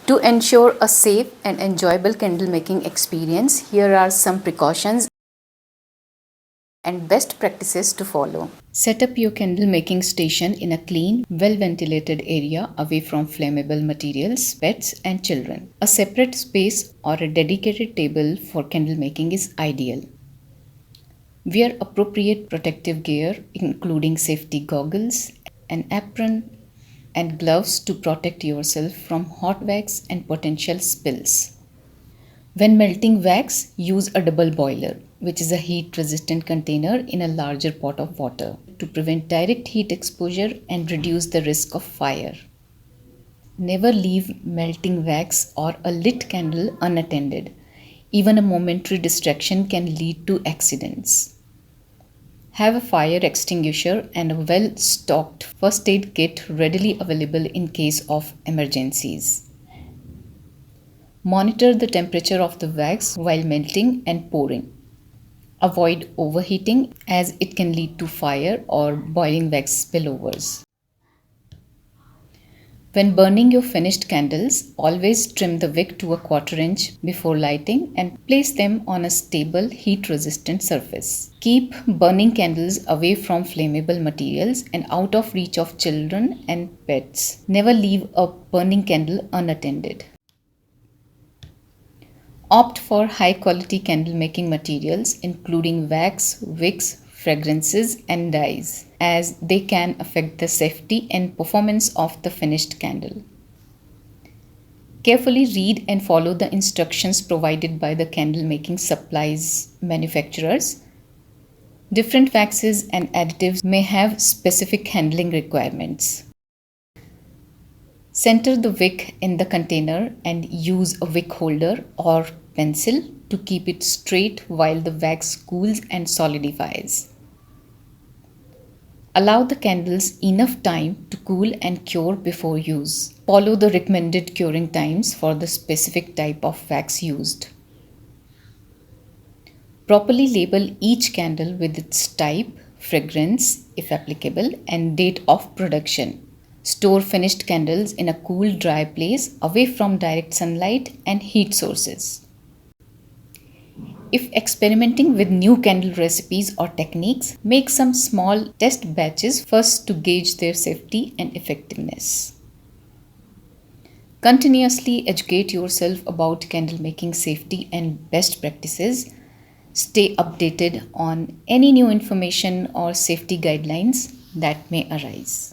To ensure a safe and enjoyable candle making experience, here are some precautions and best practices to follow. Set up your candle making station in a clean, well ventilated area away from flammable materials, pets, and children. A separate space or a dedicated table for candle making is ideal. Wear appropriate protective gear, including safety goggles, an apron, and gloves to protect yourself from hot wax and potential spills. When melting wax, use a double boiler, which is a heat resistant container in a larger pot of water, to prevent direct heat exposure and reduce the risk of fire. Never leave melting wax or a lit candle unattended. Even a momentary distraction can lead to accidents. Have a fire extinguisher and a well stocked first aid kit readily available in case of emergencies. Monitor the temperature of the wax while melting and pouring. Avoid overheating as it can lead to fire or boiling wax spillovers. When burning your finished candles, always trim the wick to a 1/4 inch before lighting and place them on a stable heat-resistant surface. Keep burning candles away from flammable materials and out of reach of children and pets. Never leave a burning candle unattended. Opt for high-quality candle-making materials including wax, wicks, fragrances, and dyes, as they can affect the safety and performance of the finished candle. Carefully read and follow the instructions provided by the candle making supplies manufacturers. Different waxes and additives may have specific handling requirements. Center the wick in the container and use a wick holder or pencil to keep it straight while the wax cools and solidifies. Allow the candles enough time to cool and cure before use. Follow the recommended curing times for the specific type of wax used. Properly label each candle with its type, fragrance, if applicable, and date of production. Store finished candles in a cool, dry place away from direct sunlight and heat sources. If experimenting with new candle recipes or techniques, make some small test batches first to gauge their safety and effectiveness. Continuously educate yourself about candle making safety and best practices. Stay updated on any new information or safety guidelines that may arise.